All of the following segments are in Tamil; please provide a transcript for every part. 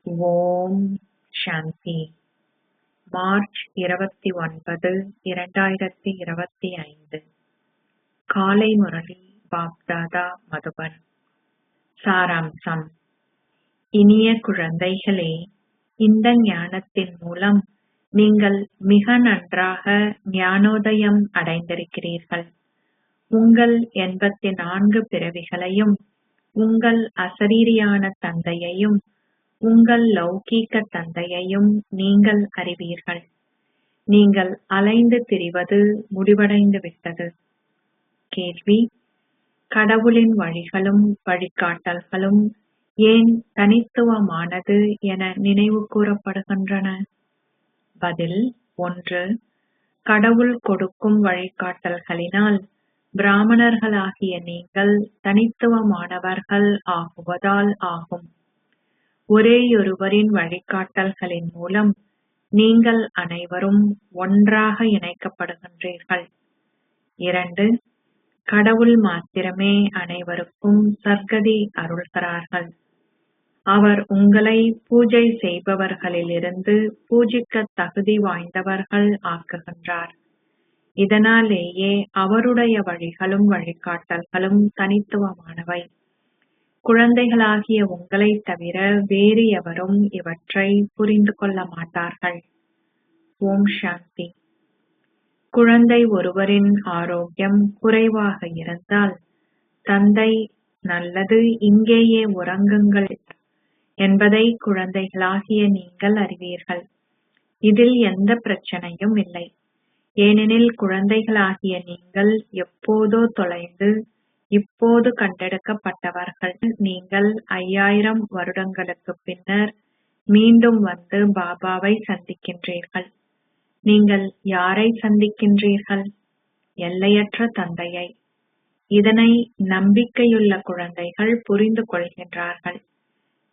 ஓம் சாந்தி. மார்ச் 29, 2025. காலை முரளி பாப்தாதா மதுபன். சாராம்சம். இனிய குழந்தைகளே, இந்த ஞானத்தின் மூலம் நீங்கள் மிக நன்றாக ஞானோதயம் அடைந்திருக்கிறீர்கள். உங்கள் 84 பிறவிகளையும், உங்கள் அசரீரியான தந்தையையும், உங்கள் லௌகீக தந்தையையும் நீங்கள் அறிவீர்கள். நீங்கள் அலைந்து திரிவது முடிவடைந்து விட்டது. கேள்வி: கடவுளின் வழிகளும் வழிகாட்டல்களும் ஏன் தனித்துவமானது என நினைவு கூறப்படுகின்றன? பதில்: 1. கடவுள் கொடுக்கும் வழிகாட்டல்களினால் பிராமணர்களாகிய நீங்கள் தனித்துவமானவர்கள் ஆகுவதால் ஆகும். ஒரேயொருவரின் வழிகாட்டல்களின் மூலம் நீங்கள் அனைவரும் ஒன்றாக இணைக்கப்படுகின்றீர்கள். 2. கடவுள் மாத்திரமே அனைவருக்கும் சர்க்கதி அருள்கிறார்கள். அவர் உங்களை பூஜை செய்பவர்களிலிருந்து பூஜிக்க தகுதி வாய்ந்தவர்கள் ஆக்குகின்றார். இதனாலேயே அவருடைய வழிகளும் வழிகாட்டல்களும் தனித்துவமானவை. குழந்தைகளாகிய உங்களைத் தவிர வேறு எவரும் இவற்றை புரிந்து கொள்ள மாட்டார்கள். ஓம் சாந்தி. குழந்தை ஒருவரின் ஆரோக்கியம் குறைவாக இருந்தால் தந்தை நல்லது, இங்கேயே உறங்குங்கள் என்பதை குழந்தைகளாகிய நீங்கள் அறிவீர்கள். இதில் எந்த பிரச்சனையும் இல்லை. ஏனெனில் குழந்தைகளாகிய நீங்கள் எப்போதோ தொலைந்து இப்போது கண்டெடுக்கப்பட்டவர்கள். நீங்கள் 5000 வருடங்களுக்கு பின்னர் மீண்டும் வந்து பாபாவை சந்திக்கின்றீர்கள். நீங்கள் யாரை சந்திக்கின்றீர்கள்? எல்லையற்ற தந்தையை. இதனை நம்பிக்கையுள்ள குழந்தைகள் புரிந்து கொள்கின்றார்கள்.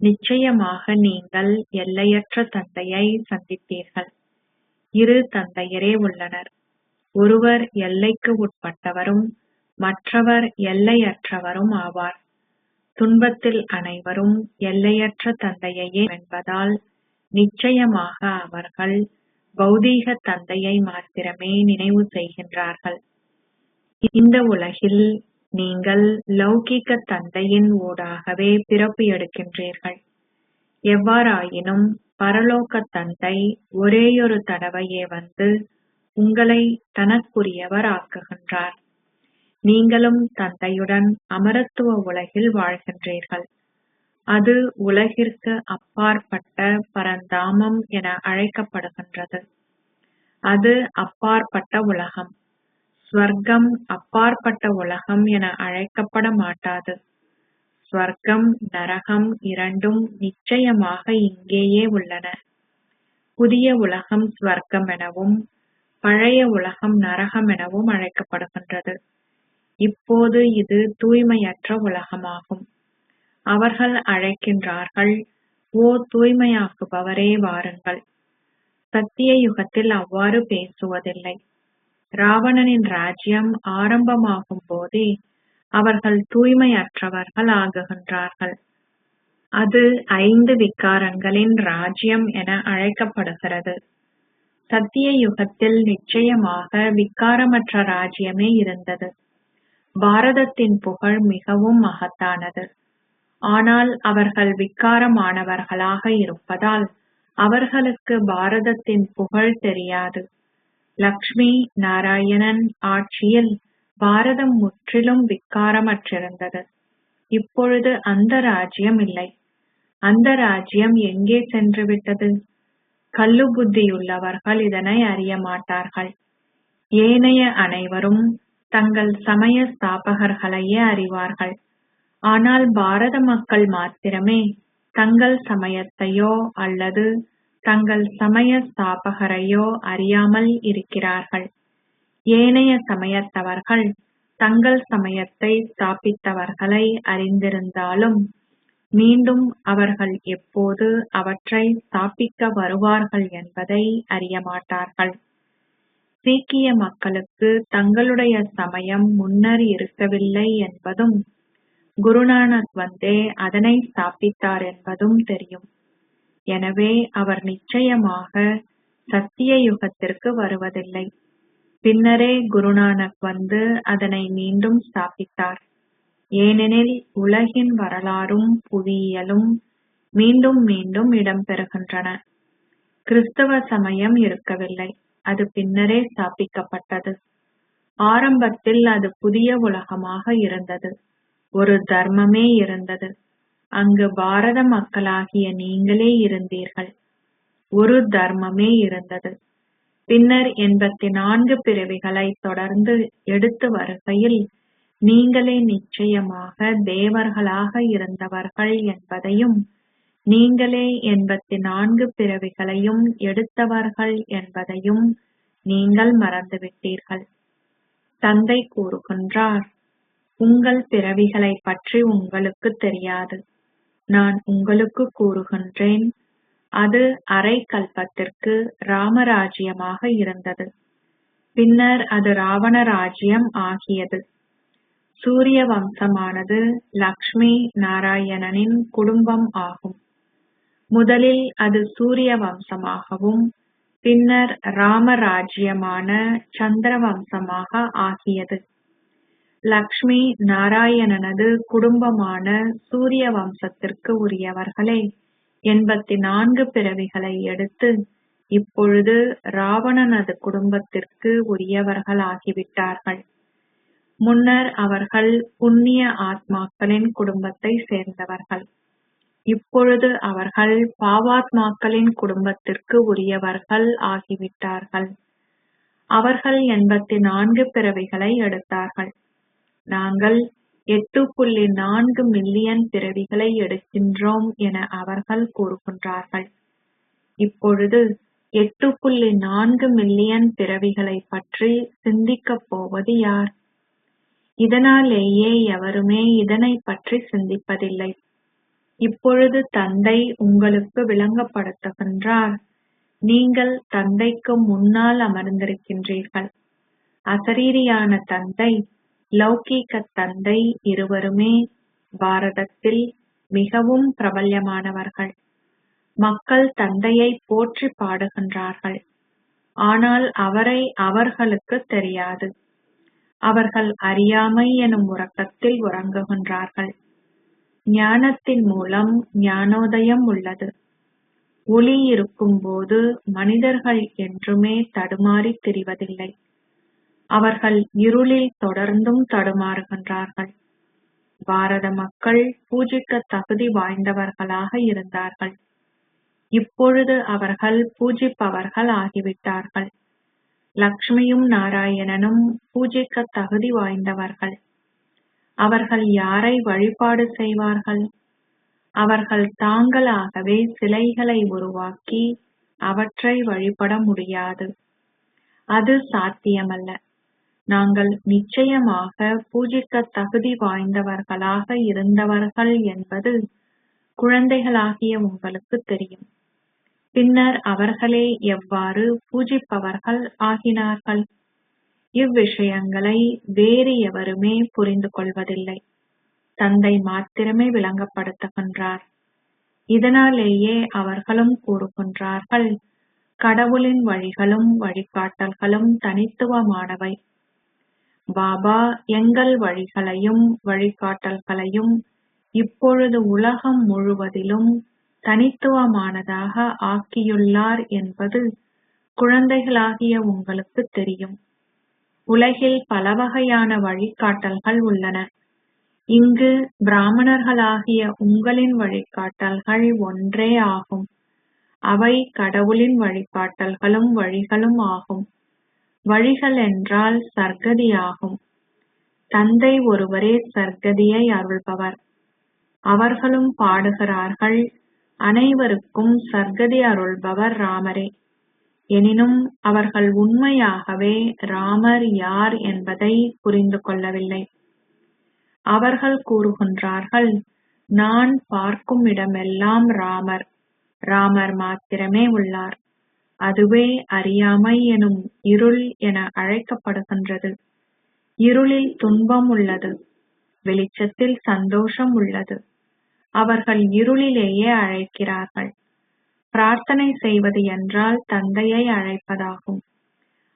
நிச்சயமாக நீங்கள் எல்லையற்ற தந்தையை சந்திப்பீர்கள். இரு தந்தையரே உள்ளனர். ஒருவர் எல்லைக்கு உட்பட்டவரும் மற்றவர் எல்லையற்றவரும் ஆவார். துன்பத்தில் அனைவரும் எல்லையற்ற தந்தையையே என்பதால் நிச்சயமாக அவர்கள் பௌதீக தந்தையை மாத்திரமே நினைவு செய்கின்றார்கள். இந்த உலகில் நீங்கள் லௌகிக தந்தையின் ஊடாகவே பிறப்பு எடுக்கின்றீர்கள். எவ்வாறாயினும் பரலோக தந்தை ஒரேயொரு தடவையே வந்து உங்களை தனக்குரியவர் ஆக்குகின்றார். நீங்களும் தந்தையுடன் அமரத்துவ உலகில் வாழ்கின்றீர்கள். அது உலகிற்கு அப்பாற்பட்ட பரந்தாமம் என அழைக்கப்படுகின்றது. அது அப்பாற்பட்ட உலகம். ஸ்வர்க்கம் அப்பாற்பட்ட உலகம் என அழைக்கப்பட மாட்டாது. ஸ்வர்க்கம், நரகம் இரண்டும் நிச்சயமாக இங்கேயே உள்ளன. புதிய உலகம் ஸ்வர்க்கம் எனவும் பழைய உலகம் நரகம் எனவும் அழைக்கப்படுகின்றது. இப்போது இது தூய்மையற்ற உலகமாகும். அவர்கள் அழைக்கின்றார்கள், ஓ தூய்மையாக்குபவரே வாருங்கள். சத்திய யுகத்தில் அவ்வாறு பேசுவதில்லை. ராவணனின் ராஜ்யம் ஆரம்பமாகும் போதே அவர்கள் தூய்மையற்றவர்கள் ஆகுகின்றார்கள். அது 5 விகாரங்களின் ராஜ்யம் என அழைக்கப்படுகிறது. சத்திய யுகத்தில் நிச்சயமாக விகாரமற்ற ராஜ்யமே இருந்தது. பாரதத்தின் புகழ் மிகவும் மகத்தானது. ஆனால் அவர்கள் விகாரமானவர்களாக இருப்பதால் அவர்களுக்கு பாரதத்தின் புகழ் தெரியாது. லக்ஷ்மி நாராயணன் ஆட்சியில் பாரதம் முற்றிலும் விகாரமற்றிருந்தது. இப்பொழுது அந்த ராஜ்யம் இல்லை. அந்த ராஜ்யம் எங்கே சென்று விட்டது? கல்லு புத்தியுள்ளவர்கள் இதனை அறிய மாட்டார்கள். ஏனைய அனைவரும் தங்கள் சமய ஸ்தாபகர்களையே அறிவார்கள். ஆனால் பாரத மக்கள் மாத்திரமே தங்கள் சமயத்தையோ அல்லது தங்கள் சமய ஸ்தாபகரையோ அறியாமல் இருக்கிறார்கள். ஏனைய சமயத்தவர்கள் தங்கள் சமயத்தை ஸ்தாபித்தவர்களை அறிந்திருந்தாலும் மீண்டும் அவர்கள் எப்போது அவற்றை ஸ்தாபிக்க வருவார்கள் என்பதை அறிய மாட்டார்கள். சீக்கிய மக்களுக்கு தங்களுடைய சமயம் முன்னர் இருக்கவில்லை என்பதும் குருநானக் வந்தே அதனை ஸ்தாபித்தார் என்பதும் தெரியும். எனவே அவர் நிச்சயமாக சத்திய யுகத்திற்கு வருவதில்லை. பின்னரே குருநானக் வந்து அதனை மீண்டும் ஸ்தாபித்தார். ஏனெனில் உலகின் வரலாறும் புவியியலும் மீண்டும் மீண்டும் இடம்பெறுகின்றன. கிறிஸ்தவ சமயம் இருக்கவில்லை, அது பின்னரே ஸ்தாபிக்கப்பட்டது. ஆரம்பத்தில் அது புதிய உலகமாக இருந்தது. ஒரு தர்மமே இருந்தது. அங்கு பாரத மக்களாகிய நீங்களே இருந்தீர்கள். ஒரு தர்மமே இருந்தது. பின்னர் 84 பிறவிகளை தொடர்ந்து எடுத்து வருகையில் நீங்களே நிச்சயமாக தேவர்களாக இருந்தவர்கள் என்பதையும், நீங்களே 84 பிறவிகளையும் எடுத்தவர்கள் என்பதையும் நீங்கள் மறந்துவிட்டீர்கள். தந்தை கூறுகின்றார், உங்கள் பிறவிகளை பற்றி உங்களுக்கு தெரியாது. நான் உங்களுக்கு கூறுகின்றேன், அது அரை கல்பத்திற்கு ராமராஜ்யமாக இருந்தது. பின்னர் அது ராவண ராஜ்யம் ஆகியது. சூரிய வம்சமானது லக்ஷ்மி நாராயணனின் குடும்பம் ஆகும். முதலில் அது சூரிய வம்சமாகவும் பின்னர் ராமராஜ்யமான சந்திர வம்சமாக ஆகியது. லக்ஷ்மி நாராயணனது குடும்பமான சூரிய வம்சத்திற்கு உரியவர்களே 84 பிறவிகளை எடுத்து இப்பொழுது ராவணனது குடும்பத்திற்கு உரியவர்களாகிவிட்டார்கள். முன்னர் அவர்கள் புண்ணிய ஆத்மாக்களின் குடும்பத்தை சேர்ந்தவர்கள். இப்பொழுது அவர்கள் பாவாத்மாக்களின் குடும்பத்திற்கு உரியவர்கள் ஆகிவிட்டார்கள். அவர்கள் 84 பிறவிகளை எடுத்தார்கள். நாங்கள் 8.4 மில்லியன் பிறவிகளை எடுக்கின்றோம் என அவர்கள் கூறுகின்றார்கள். இப்பொழுது 8.4 மில்லியன் பிறவிகளை பற்றி சிந்திக்கப் போவது யார்? இதனாலேயே எவருமே இதனை பற்றி சிந்திப்பதில்லை. இப்பொழுது தந்தை உங்களுக்கு விளங்கப்படுத்துகின்றார். நீங்கள் தந்தைக்கு முன்னால் அமர்ந்திருக்கின்றீர்கள். அசரீரியான தந்தை, லௌகீக தந்தை இருவருமே பாரதத்தில் மிகவும் பிரபல்யமானவர்கள். மக்கள் தந்தையை போற்றி பாடுகின்றார்கள். ஆனால் அவரை அவர்களுக்கு தெரியாது. அவர்கள் அறியாமை எனும் உறக்கத்தில் உறங்குகின்றார்கள். ஞானத்தின் மூலம் ஞானோதயம் உள்ளது. ஒளி இருக்கும்போது மனிதர்கள் என்றுமே தடுமாறி திரிவதில்லை. அவர்கள் இருளில் தொடர்ந்தும் தடுமாறுகின்றார்கள். பாரத மக்கள் பூஜிக்க தகுதி வாய்ந்தவர்களாக இருந்தார்கள். இப்பொழுது அவர்கள் பூஜிப்பவர்கள் ஆகிவிட்டார்கள். லக்ஷ்மியும் நாராயணனும் பூஜிக்க தகுதி வாய்ந்தவர்கள். அவர்கள் யாரை வழிபாடு செய்வார்கள்? அவர்கள் தாங்களாகவே சிலைகளை உருவாக்கி அவற்றை வழிபட முடியாது. அது சாத்தியமல்ல. நாங்கள் நிச்சயமாக பூஜிக்க தகுதி வாய்ந்தவர்களாக இருந்தவர்கள் என்பது குழந்தைகளாகிய உங்களுக்கு தெரியும். பின்னர் அவர்களே எவ்வாறு பூஜிப்பவர்கள் ஆகினார்கள்? இவ்விஷயங்களை வேறு எவருமே புரிந்து கொள்வதில்லை. தந்தை மாத்திரமே விளங்கப்படுத்துகின்றார். இதனாலேயே அவர்களும் கூறுகின்றார்கள், கடவுளின் வழிகளும் வழிகாட்டல்களும் தனித்துவமானவை. பாபா எங்கள் வழிகளையும் வழிகாட்டல்களையும் இப்பொழுது உலகம் முழுவதிலும் தனித்துவமானதாக ஆக்கியுள்ளார் என்பது குழந்தைகளாகிய உங்களுக்கு தெரியும். உலகில் பல வகையான வழிகாட்டல்கள் உள்ளன. இங்கு பிராமணர்களாகிய உங்களின் வழிகாட்டல்கள் ஒன்றே ஆகும். அவை கடவுளின் வழிகாட்டல்களும் வழிகளும் ஆகும். வழிகள் என்றால் சர்க்கதியாகும். தந்தை ஒருவரே சர்க்கதியை அருள்பவர். அவர்களும் பாடுகிறார்கள், அனைவருக்கும் சர்க்கதி அருள்பவர் ராமரே. எனினும் அவர்கள் உண்மையாகவே ராமர் யார் என்பதை புரிந்து கொள்ளவில்லை. அவர்கள் கூறுகின்றார்கள், நான் பார்க்கும் இடமெல்லாம் ராமர், ராமர் மாத்திரமே உள்ளார். அதுவே அறியாமை எனும் இருள் என அழைக்கப்படுகின்றது. இருளில் துன்பம் உள்ளது, வெளிச்சத்தில் சந்தோஷம் உள்ளது. அவர்கள் இருளிலேயே அழைக்கிறார்கள். பிரார்த்தனை செய்வது என்றால் தந்தையை அழைப்பதாகும்.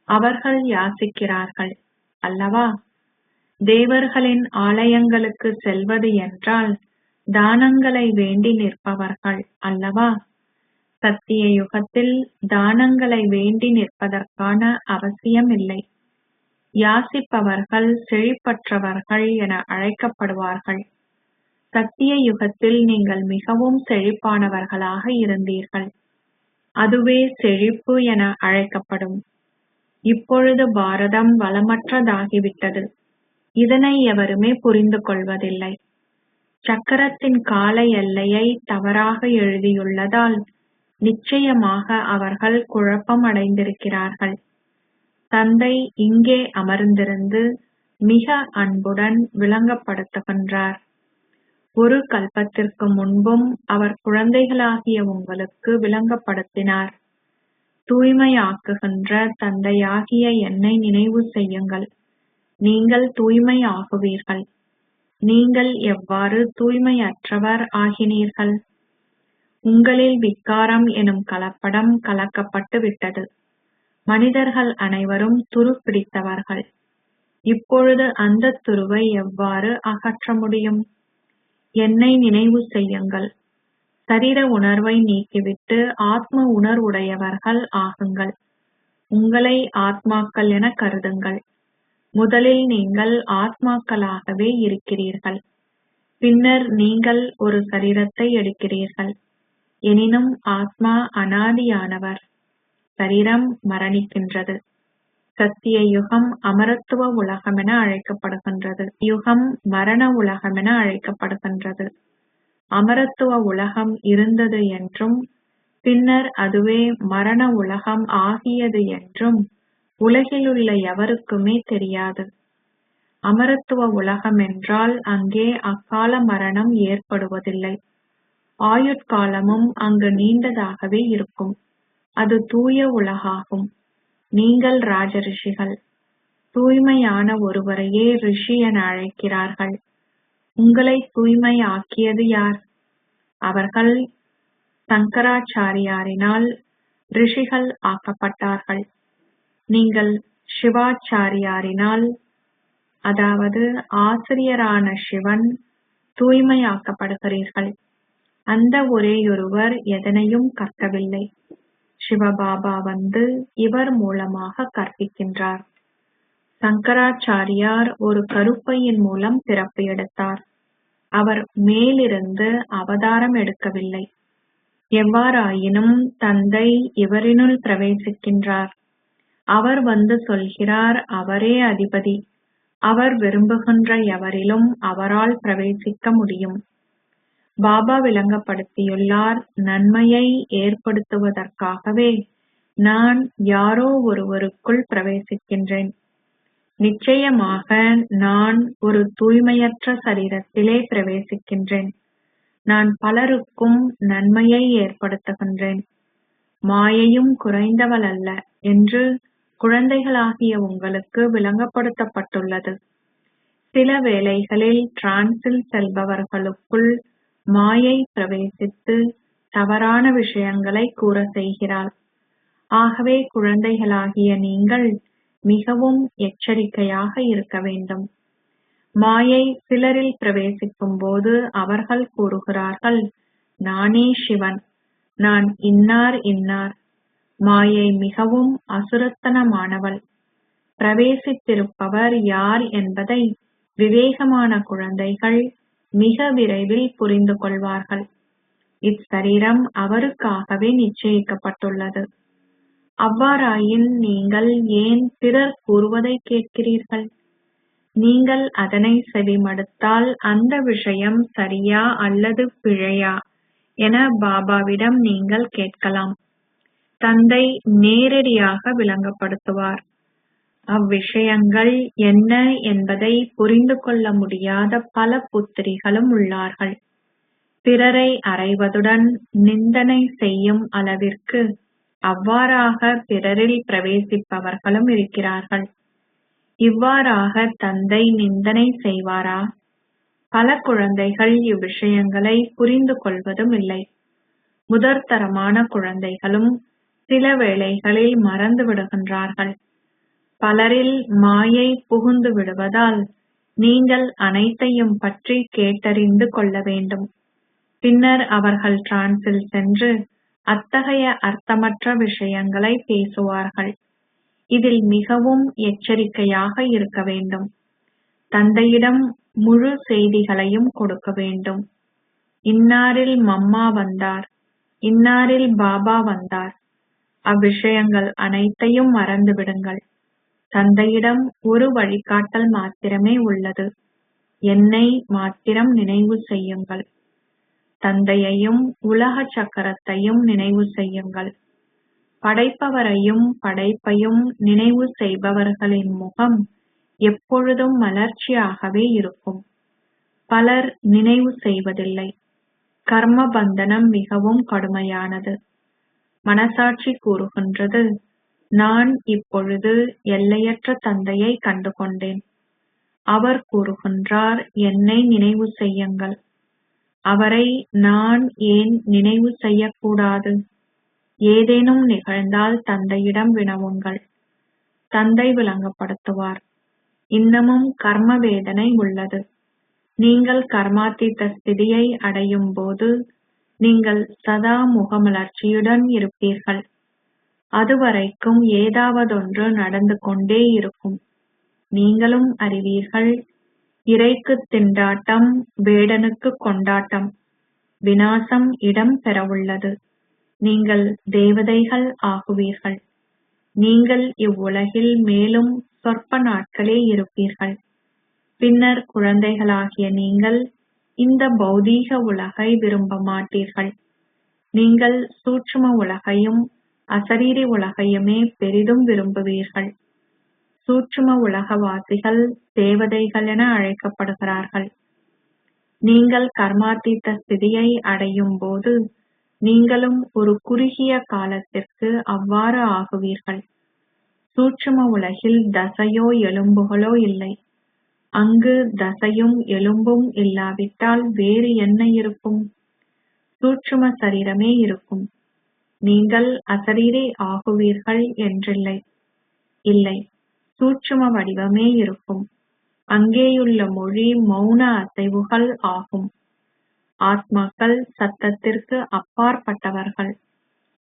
அவர்கள் யாசிக்கிறார்கள் அல்லவா? தேவர்களின் ஆலயங்களுக்கு செல்வது என்றால் தானங்களை வேண்டி நிற்பவர்கள் அல்லவா? சத்திய யுகத்தில் தானங்களை வேண்டி நிற்பதற்கான அவசியம் இல்லை. யாசிப்பவர்கள் செழிப்பற்றவர்கள் என அழைக்கப்படுவார்கள். சத்திய யுகத்தில் நீங்கள் மிகவும் செழிப்பானவர்களாக இருந்தீர்கள். அதுவே செழிப்பு என அழைக்கப்படும். இப்பொழுது பாரதம் வளமற்றதாகிவிட்டது. இதனை எவருமே புரிந்து கொள்வதில்லை. சக்கரத்தின் கால எல்லையை தவறாக எழுதியுள்ளதால் நிச்சயமாக அவர்கள் குழப்பம் அடைந்திருக்கிறார்கள். தந்தை இங்கே அமர்ந்திருந்து மிக அன்புடன் விளங்கப்படுத்துகின்றார். ஒரு கல்பத்திற்கு முன்பும் அவர் குழந்தைகளாகிய உங்களுக்கு விளங்கப்படுத்தினார். தூய்மையாக்குகின்ற தந்தையாகிய என்னை நினைவு செய்யுங்கள். நீங்கள் தூய்மை ஆகுவீர்கள். நீங்கள் எவ்வாறு தூய்மையற்றவர் ஆகினீர்கள்? உங்களில் விக்காரம் எனும் கலப்படம் கலக்கப்பட்டு விட்டது. மனிதர்கள் அனைவரும் துரு பிடித்தவர்கள். இப்பொழுது அந்த துருவை எவ்வாறு அகற்ற முடியும்? என்னை நினைவு செய்யுங்கள். சரீர உணர்வை நீக்கிவிட்டு ஆத்ம உணர்வுடையவர்கள் ஆகுங்கள். உங்களை ஆத்மாக்கள் என கருதுங்கள். முதலில் நீங்கள் ஆத்மாக்களாகவே இருக்கிறீர்கள். பின்னர் நீங்கள் ஒரு சரீரத்தை எடுக்கிறீர்கள். எனினும் ஆத்மா அனாதியானவர். சரீரம் மரணிக்கின்றது. சத்திய யுகம் அமரத்துவ உலகமென அழைக்கப்படுகின்றது. யுகம் மரண உலகமென அழைக்கப்படுகின்றது. அமரத்துவ உலகம் இருந்தது என்றும் பின்னர் அதுவே மரண உலகம் ஆகியது என்றும் உலகிலுள்ள எவருக்குமே தெரியாது. அமரத்துவ உலகம் என்றால் அங்கே அக்கால மரணம் ஏற்படுவதில்லை. ஆயுட்காலமும் அங்கு நீண்டதாகவே இருக்கும். அது தூய உலகாகும். நீங்கள் ராஜரிஷிகள். தூய்மையான ஒருவரையே ரிஷி என அழைக்கிறார்கள். உங்களை தூய்மை ஆக்கியது யார்? அவர்கள் சங்கராச்சாரியாரினால் ரிஷிகள் ஆக்கப்பட்டார்கள். நீங்கள் சிவாச்சாரியாரினால், அதாவது ஆசிரியரான சிவன், தூய்மையாக்கப்படுகிறீர்கள். அந்த ஒரேயொருவர் எதனையும் கற்கவில்லை. சிவபாபா வந்து இவர் மூலமாக கற்பிக்கின்றார். சங்கராச்சாரியார் ஒரு கருப்பையின் மூலம் பிறப்பு எடுத்தார். அவர் மேலிருந்து அவதாரம் எடுக்கவில்லை. எவ்வாறாயினும் தந்தை இவரினுள் பிரவேசிக்கின்றார். அவர் வந்து சொல்கிறார், அவரே அதிபதி. அவர் விரும்புகின்ற எவரிலும் அவரால் பிரவேசிக்க முடியும். பாபா விளங்கப்படுத்தியுள்ளார், நன்மையை ஏற்படுத்துவதற்காகவே நான் யாரோ ஒருவருக்குள் பிரவேசிக்கின்றேன். நிச்சயமாக நான் ஒரு தூய்மையற்ற சரீரத்திலே பிரவேசிக்கின்றேன். நான் பலருக்கும் நன்மையை ஏற்படுத்துகின்றேன். மாயையும் குறைந்தவள் அல்ல என்று குழந்தைகளாகிய உங்களுக்கு விளங்கப்படுத்தப்பட்டுள்ளது. சில வேளைகளில் டிரான்ஸில் செல்பவர்களுக்குள் மாயை பிரவேசித்து தவறான விஷயங்களை கூற செய்கிறாள். ஆகவே குழந்தைகளாகிய நீங்கள் மிகவும் எச்சரிக்கையாக இருக்க வேண்டும். மாயை சிலரில் பிரவேசிக்கும் போது அவர்கள் கூறுகிறார்கள், நானே சிவன், நான் இன்னார் இன்னார். மாயை மிகவும் அசுரத்தனமானவள். பிரவேசித்திருப்பவர் யார் என்பதை விவேகமான குழந்தைகள் மிக விரைவில் புரிந்து கொள்வார்கள். இச்சரீரம் அவருக்காகவே நிச்சயிக்கப்பட்டுள்ளது. அவ்வாறாயின் நீங்கள் ஏன் பிறர் கூறுவதை கேட்கிறீர்கள்? நீங்கள் அதனை செவிமடுத்தால் அந்த விஷயம் சரியா அல்லது பிழையா என பாபாவிடம் நீங்கள் கேட்கலாம். தந்தை நேரடியாக விளங்கப்படுத்துவார். அவ்விஷயங்கள் என்ன என்பதை புரிந்து கொள்ள முடியாத பல புத்திரிகளும் உள்ளார்கள். பிறரை அறைவதுடன் நிந்தனை செய்யும் அளவிற்கு அவ்வாறாக பிறரில் பிரவேசிப்பவர்களும் இருக்கிறார்கள். இவ்வாறாக தந்தை நிந்தனை செய்வாரா? பல குழந்தைகள் இவ்விஷயங்களை புரிந்து கொள்வதும் இல்லை. முதற்தரமான குழந்தைகளும் சில வேளைகளில் மறந்து விடுகின்றார்கள். பலரில் மாயை புகுந்து விடுவதால் நீங்கள் அனைத்தையும் பற்றி கேட்டறிந்து கொள்ள வேண்டும். பின்னர் அவர்கள் டிரான்ஸில் சென்று அத்தகைய அர்த்தமற்ற விஷயங்களை பேசுவார்கள். இதில் மிகவும் எச்சரிக்கையாக இருக்க வேண்டும். தந்தையிடம் முழு செய்திகளையும் கொடுக்க வேண்டும். இன்னாரில் மம்மா வந்தார், இன்னாரில் பாபா வந்தார். அவ்விஷயங்கள் அனைத்தையும் மறந்துவிடுங்கள். தந்தையிடம் ஒரு வழிகாட்டல் மாத்திரமே உள்ளது. என்னை மாத்திரம் நினைவு செய்யுங்கள். தந்தையையும் உலக சக்கரத்தையும் நினைவு செய்யுங்கள். படைப்பவரையும் படைப்பையும் நினைவு செய்பவர்களின் முகம் எப்பொழுதும் மலர்ச்சியாகவே இருக்கும். பலர் நினைவு செய்வதில்லை. கர்ம பந்தனம் மிகவும் கடுமையானது. மனசாட்சி கூறுகின்றது, நான் இப்பொழுது எல்லையற்ற தந்தையை கண்டுகொண்டேன். அவர் கூறுகின்றார், என்னை நினைவு செய்யுங்கள். அவரை நான் ஏன் நினைவு செய்யக்கூடாது? ஏதேனும் நிகழ்ந்தால் தந்தையிடம் வினவுங்கள். தந்தை விளங்கப்படுத்துவார். இன்னமும் கர்ம வேதனை உள்ளது. நீங்கள் கர்மாத்தீத ஸ்திதியை அடையும் போது நீங்கள் சதா முகமலர்ச்சியுடன் இருப்பீர்கள். அதுவரைக்கும் ஏதாவதொன்று நடந்து கொண்டே இருக்கும். நீங்களும் அறிவீர்கள், இறைக்கு திண்டாட்டம், வேடனுக்கு கொண்டாட்டம். விநாசம் இடம் பெறவுள்ளது. நீங்கள் தேவதைகள் ஆகுவீர்கள். நீங்கள் இவ்வுலகில் மேலும் சொற்ப நாட்களே இருப்பீர்கள். பின்னர் குழந்தைகளாகிய நீங்கள் இந்த பௌதீக உலகை விரும்ப மாட்டீர்கள். நீங்கள் சூட்சும உலகையும் அசரீரி உலகையுமே பெரிதும் விரும்புவீர்கள். சூட்சும உலகவாசிகள் தேவதைகள் என அழைக்கப்படுகிறார்கள். நீங்கள் கர்மாத்தீத ஸ்திதியை அடையும் போது நீங்களும் ஒரு குறுகிய காலத்திற்கு அவ்வாறு ஆகுவீர்கள். சூட்சும உலகில் தசையோ எலும்புகளோ இல்லை. அங்கு தசையும் எலும்பும் இல்லாவிட்டால் வேறு என்ன இருக்கும்? சூட்சும சரீரமே இருக்கும். நீங்கள் அசரீரி ஆகுவீர்கள் என்றில்லை. இல்லை, சூட்சும வடிவமே இருக்கும். அங்கேயுள்ள மொழி மௌன அசைவுகள் ஆகும். ஆத்மாக்கள் சத்தத்திற்கு அப்பாற்பட்டவர்கள்.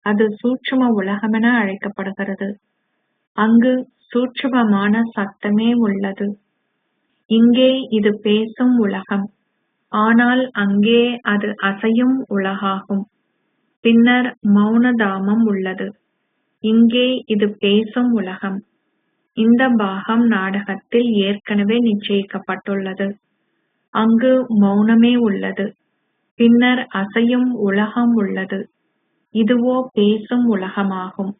அது சூட்சும உலகமென அழைக்கப்படுகிறது. அங்கு சூட்சுமமான சத்தமே உள்ளது. இங்கே இது பேசும் உலகம். ஆனால் அங்கே அது அசையும் உலகாகும். பின்னர் மௌனதாமம் உள்ளது. இங்கே இது பேசும் உலகம். இந்த பாகம் நாடகத்தில் ஏற்கனவே நிச்சயிக்கப்பட்டுள்ளது. அங்கு மௌனமே உள்ளது. பின்னர் அசையும் உலகம் உள்ளது. இதுவோ பேசும் உலகமாகும்.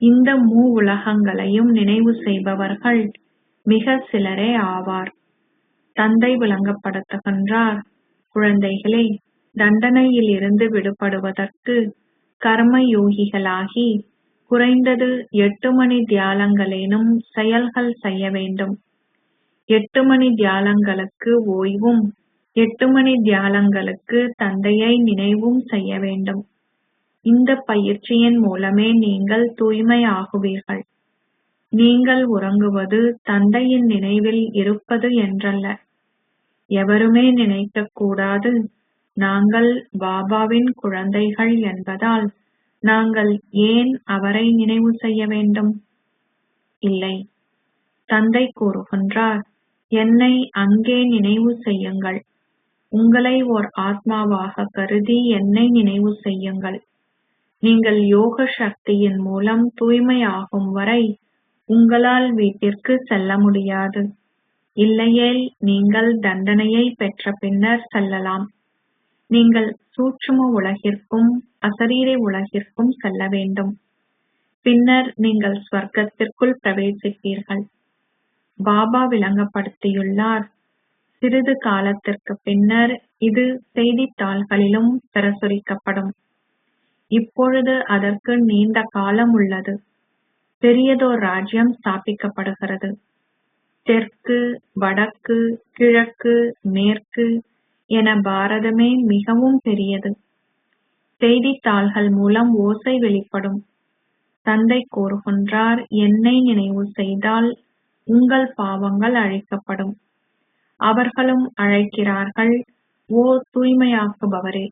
இந்த உலகங்களையும் நினைவு செய்பவர்கள் மிக சிலரே ஆவார். தந்தை விளங்கப்படுத்துகின்றார், குழந்தைகளே, தண்டனையில் இருந்து விடுபடுவதற்கு கர்ம யோகிகளாகி குறைந்தது 8 மணி தியாலங்களேனும் செயல்கள் செய்ய வேண்டும். 8 மணி தியாலங்களுக்கு ஓய்வும் 8 மணி தியாலங்களுக்கு தந்தையை நினைவும் செய்ய வேண்டும். இந்த பயிற்சியின் மூலமே நீங்கள் தூய்மை ஆகுவீர்கள். நீங்கள் உறங்குவது தந்தையின் நினைவில் இருப்பது என்றல்ல. எவருமே நினைக்கக் கூடாது, நாங்கள் பாபாவின் குழந்தைகள் என்பதால் நாங்கள் ஏன் அவரை நினைவு செய்ய வேண்டும்? இல்லை. தந்தை கூறுகின்றார், என்னை அங்கே நினைவு செய்யுங்கள். உங்களை ஓர் ஆத்மாவாக கருதி என்னை நினைவு செய்யுங்கள். நீங்கள் யோக சக்தியின் மூலம் தூய்மையாகும் வரை உங்களால் வீட்டிற்கு செல்ல முடியாது. இல்லையேல் நீங்கள் தண்டனையை பெற்ற பின்னர் செல்லலாம். நீங்கள் சூட்சும உலகிற்கும் அசரீரி உலகிற்கும் செல்ல வேண்டும். பின்னர் நீங்கள் ஸ்வர்க்கத்திற்குள் பிரவேசிப்பீர்கள். பாபா விளங்கப்படுத்தியுள்ளார், சிறிது காலத்திற்கு பின்னர் இது செய்தித்தாள்களிலும் பிரசுரிக்கப்படும். இப்பொழுது அதற்கு நீண்ட காலம் உள்ளது. பெரியதோர் ராஜ்யம் ஸ்தாபிக்கப்படுகிறது. தெற்கு, வடக்கு, கிழக்கு, மேற்கு என பாரதமே மிகவும் பெரியது. செய்தித்தாள்கள் மூலம் ஓசை வெளிப்படும். தந்தை கூறுகின்றார், என்னை நினைவு செய்தால் உங்கள் பாவங்கள் அழிக்கப்படும். அவர்களும் அழைக்கிறார்கள், ஓ தூய்மையாக்குபவரே,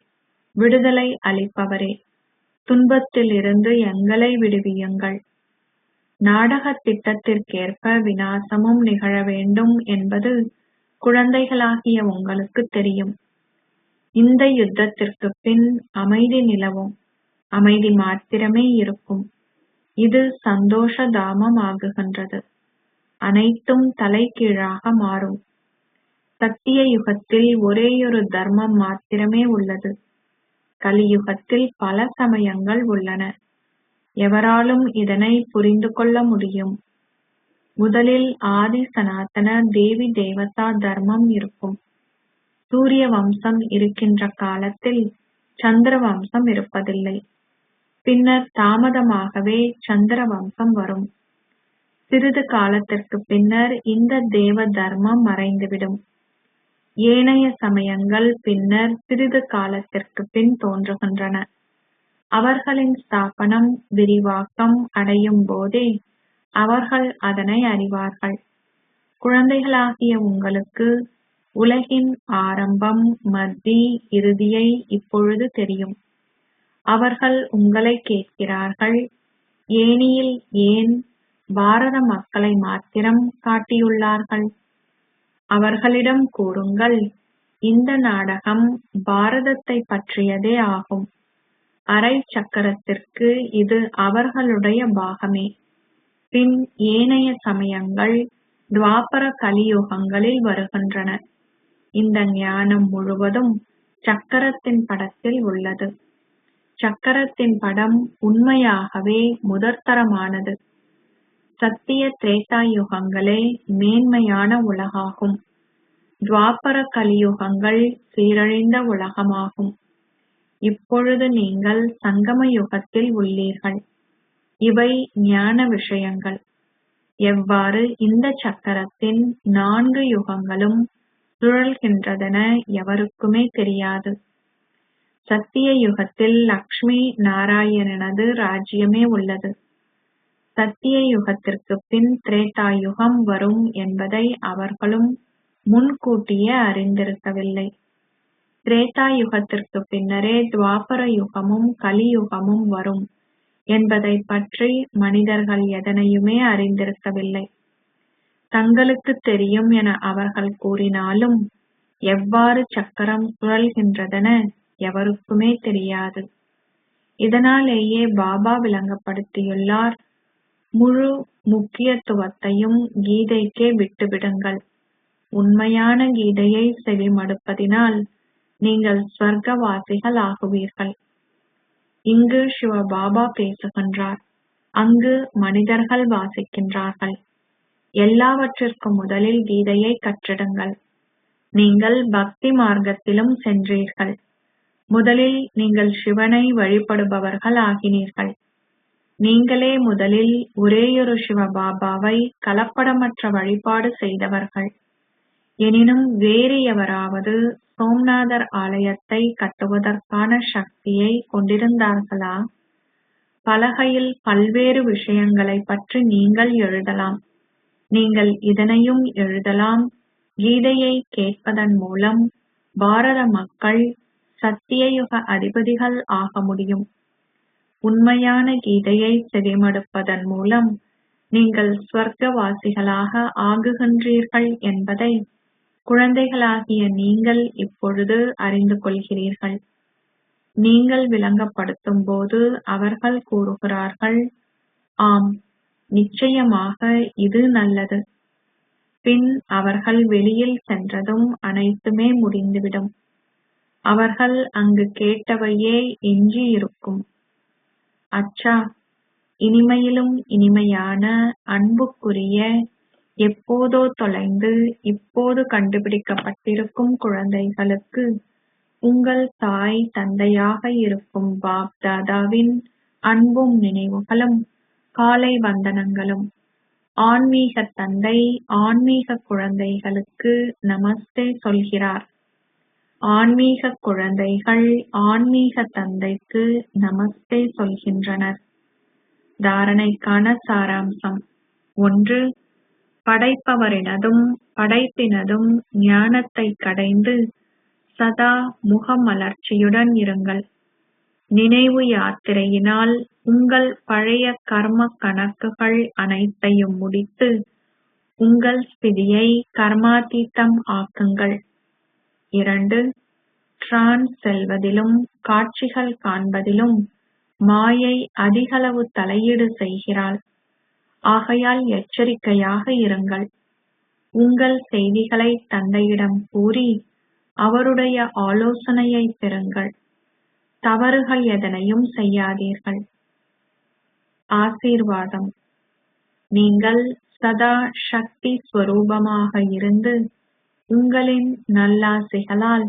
விடுதலை அளிப்பவரே, துன்பத்திலிருந்து எங்களை விடுவியுங்கள். நாடக திட்டத்திற்கேற்ப விநாசமும் நிகழ வேண்டும் என்பது குழந்தைகளாகிய உங்களுக்கு தெரியும். இந்த யுத்தத்திற்கு பின் அமைதி நிலவும். அமைதி மாத்திரமே இருக்கும். இது சந்தோஷ தாமம் ஆகுகின்றது. அனைத்தும் தலைகீழாக மாறும். சத்திய யுகத்தில் ஒரேயொரு தர்மம் மாத்திரமே உள்ளது. கலியுகத்தில் பல சமயங்கள் உள்ளன. எவராலும் இதனை புரிந்து கொள்ள முடியும். முதலில் ஆதி சனாதன தேவி தேவதா தர்மம் இருக்கும். சூரிய வம்சம் இருக்கின்ற காலத்தில் சந்திர வம்சம் இருப்பதில்லை. பின்னர் தாமதமாகவே சந்திர வம்சம் வரும். சிறிது காலத்திற்கு பின்னர் இந்த தேவ தர்மம் மறைந்துவிடும். ஏனைய சமயங்கள் பின்னர் சிறிது காலத்திற்கு பின் தோன்றுகின்றன. அவர்களின் ஸ்தாபனம் விரிவாக்கம் அடையும் போதே அவர்கள் அதனை அறிவார்கள். குழந்தைகளாகிய உங்களுக்கு உலகின் ஆரம்பம், மத்தி, இறுதியை இப்பொழுது தெரியும். அவர்கள் உங்களை கேட்கிறார்கள், ஏனியில் ஏன் பாரத மக்களை மாத்திரம் காட்டியுள்ளார்கள்? அவர்களிடம் கூறுங்கள், இந்த நாடகம் பாரதத்தை பற்றியதே ஆகும். அரை சக்கரத்திற்கு இது அவர்களுடைய பாகமே. பின் ஏனைய சமயங்கள் துவாபர கலியுகங்களில் வருகின்றன. இந்த ஞானம் முழுவதும் சக்கரத்தின் படத்தில் உள்ளது. சக்கரத்தின் படம் உண்மையாகவே முதற்தரமானது. சத்திய திரேதா யுகங்களே மேன்மையான உலகாகும். துவாபர கலியுகங்கள் சீரழிந்த உலகமாகும். இப்பொழுது நீங்கள் சங்கம யுகத்தில் உள்ளீர்கள். இவை ஞான விஷயங்கள். எவ்வாறு இந்த சக்கரத்தின் 4 யுகங்களும் சுழல்கின்றதென எவருக்குமே தெரியாது. சத்திய யுகத்தில் லக்ஷ்மி நாராயணனது ராஜ்யமே உள்ளது. சத்திய யுகத்திற்கு பின் திரேதா யுகம் வரும் என்பதை அவர்களும் முன்கூட்டியே அறிந்திருக்கவில்லை. திரேதா யுகத்திற்கு பின்னரே துவாபர யுகமும் கலியுகமும் வரும் என்பதை பற்றி மனிதர்கள் எதனையுமே அறிந்திருக்கவில்லை. தங்களுக்கு தெரியும் என அவர்கள் கூறினாலும் எவ்வாறு சக்கரம் சுழல்கின்றதென எவருக்குமே தெரியாது. இதனாலேயே பாபா விளங்கப்படுத்தியுள்ளார், முழு முக்கியத்துவத்தையும் கீதைக்கே விட்டுவிடுங்கள். உண்மையான கீதையை செவிமடுப்பதினால் நீங்கள் ஸ்வர்க்கவாசிகள் ஆகுவீர்கள். இங்கு சிவபாபா பேசுகின்றார், அங்கு மனிதர்கள் வாசிக்கின்றார்கள். எல்லாவற்றிற்கும் முதலில் கீதையை கற்றிடுங்கள். நீங்கள் பக்தி மார்க்கத்திலும் சென்றீர்கள். முதலில் நீங்கள் சிவனை வழிபடுபவர்கள் ஆகினீர்கள். நீங்களே முதலில் ஒரேயொரு சிவபாபாவை கலப்படமற்ற வழிபாடு செய்தவர்கள். எனினும் வேறு எவராவது சோம்நாதர் ஆலயத்தை கட்டுவதற்கான சக்தியை கொண்டிருந்தார்களா? பலகையில் பல்வேறு விஷயங்களை பற்றி நீங்கள் எழுதலாம். நீங்கள் இதனையும் எழுதலாம். கீதையை கேட்பதன் மூலம் பாரத மக்கள் சத்தியயுக அதிபதிகள் ஆக முடியும். உண்மையான கீதையை செவிமடுப்பதன் மூலம் நீங்கள் ஸ்வர்க்கவாசிகளாக ஆகுகின்றீர்கள் என்பதை குழந்தைகளாகிய நீங்கள் இப்பொழுது அறிந்து கொள்கிறீர்கள். நீங்கள் விளங்கப்படுத்தும் போது அவர்கள் கூறுகிறார்கள், ஆம், நிச்சயமாக இது நல்லது. பின் அவர்கள் வெளியில் சென்றதும் அனைத்துமே முடிந்துவிடும். அவர்கள் அங்கு கேட்டவையே எஞ்சி இருக்கும். அச்சா, இனிமையிலும் இனிமையான அன்புக்குரிய, எப்போதோ தொலைந்து இப்போது கண்டுபிடிக்கப்பட்டிருக்கும் குழந்தைகளுக்கு உங்கள் தாய் தந்தையாக இருக்கும் பாப் தாதாவின் அன்பும் நினைவுகளும் காலை வந்தனங்களும். ஆன்மீக தந்தை ஆன்மீக குழந்தைகளுக்கு நமஸ்தே சொல்கிறார். ஆன்மீக குழந்தைகள் ஆன்மீக தந்தைக்கு நமஸ்தே சொல்கின்றனர். தாரணைக்கான சாராம்சம். 1. படைப்பவரினதும் படைப்பினதும் ஞானத்தை கடைந்து சதா முகமலர்ச்சியுடன் இருங்கள். நினைவு யாத்திரையினால் உங்கள் பழைய கர்ம கணக்குகள் அனைத்தையும் முடித்து உங்கள் ஸ்திதியை கர்மாதீதம் ஆக்குங்கள். 2. டிரான்ஸ் செல்வதிலும் காட்சிகள் காண்பதிலும் மாயை அதிகளவு தலையீடு செய்கிறாள். ஆகையால் எச்சரிக்கையாக இருங்கள். உங்கள் செய்திகளை தந்தையிடம் கூறி அவருடைய ஆலோசனையை பெறுங்கள். தவறுகள் எதனையும் செய்யாதீர்கள். ஆசீர்வாதம். நீங்கள் சதா சக்தி ஸ்வரூபமாக இருந்து உங்களின் நல்லாசிகளால்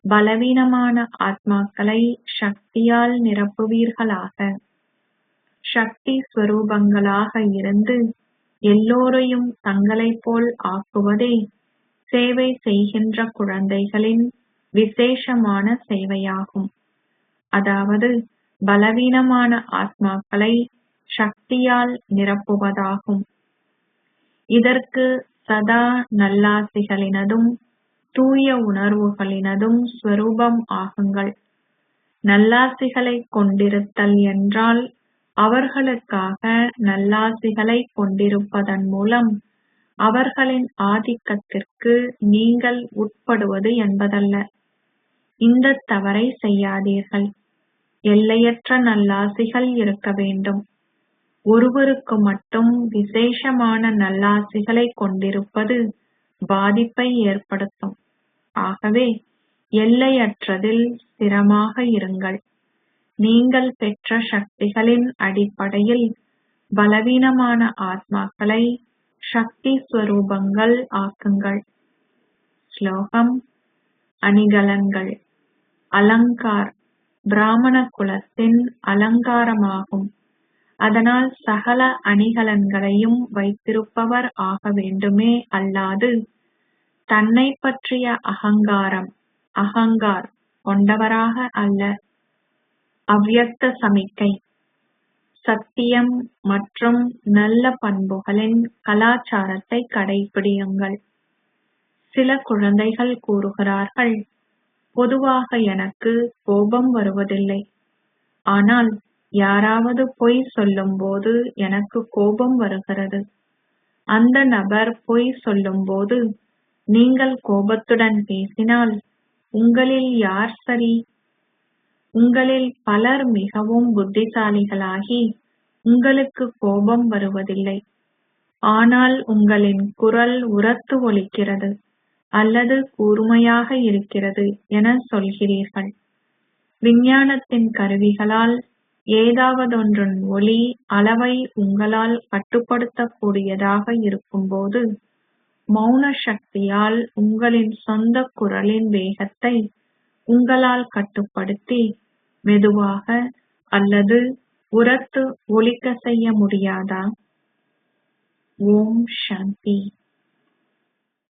பலவீனமான ஆத்மாக்களை சக்தியால் நிரப்புவீர்களாக. சக்தி ஸ்வரூபங்களாக இருந்து எல்லோரையும் தங்களைப் போல் ஆக்குவதே சேவை செய்கின்ற குழந்தைகளின் விசேஷமான சேவையாகும். அதாவது பலவீனமான ஆத்மாக்களை சக்தியால் நிரப்புவதாகும். இதற்கு சதா நல்லாசிகளினதும் தூய உணர்வுகளினதும் ஸ்வரூபம் ஆகுங்கள். நல்லாசிகளை கொண்டிருத்தல் என்றால் அவர்களுக்காக நல்லாசிகளை கொண்டிருப்பதன் மூலம் அவர்களின் ஆதிக்கத்திற்கு நீங்கள் உட்படுவது என்பதல்ல. இந்த தவறை செய்யாதீர்கள். எல்லையற்ற நல்லாசிகள் இருக்க வேண்டும். ஒருவருக்கு மட்டும் விசேஷமான நல்லாசிகளை கொண்டிருப்பது பாதிப்பை ஏற்படுத்தும். ஆகவே எல்லையற்றதில் ஸ்திரமாக இருங்கள். நீங்கள் பெற்ற சக்திகளின் அடிப்படையில் பலவீனமான ஆத்மாக்களை சக்தி ஸ்வரூபங்கள் ஆக்குங்கள். ஸ்லோகம். அணிகலன்கள். அலங்கார் பிராமண குலத்தின் அலங்காரமாகும். அதனால் சகல அணிகலன்களையும் வைத்திருப்பவர் ஆக வேண்டுமே அல்லாது தன்னை பற்றிய அகங்கார் கொண்டவராக அல்ல. அவ்யக்த சமிக்கை. சத்தியம் மற்றும் நல்ல பண்புகளின் கலாச்சாரத்தை கடைபிடியுங்கள். சில குழந்தைகள் கூறுகிறார்கள், பொதுவாக எனக்கு கோபம் வருவதில்லை. ஆனால் யாராவது பொய் சொல்லும்போது எனக்கு கோபம் வருகிறது. அந்த நபர் பொய் சொல்லும்போது நீங்கள் கோபத்துடன் பேசினால் உங்களில் யார் சரி? உங்களில் பலர் மிகவும் புத்திசாலிகளாகி உங்களுக்கு கோபம் வருவதில்லை. ஆனால் உங்களின் குரல் உரத்து ஒலிக்கிறது அல்லது கூர்மையாக இருக்கிறது என சொல்கிறீர்கள். விஞ்ஞானத்தின் கருவிகளால் ஏதாவதொன்றின் ஒலி அளவை உங்களால் கட்டுப்படுத்தக்கூடியதாக இருக்கும்போது மௌன சக்தியால் உங்களின் சொந்த குரலின் வேகத்தை உங்களால் கட்டுப்படுத்தி மெதுவாக அல்லது உரத்து ஒலிக்க செய்ய முடியாதா? ஓம் சாந்தி.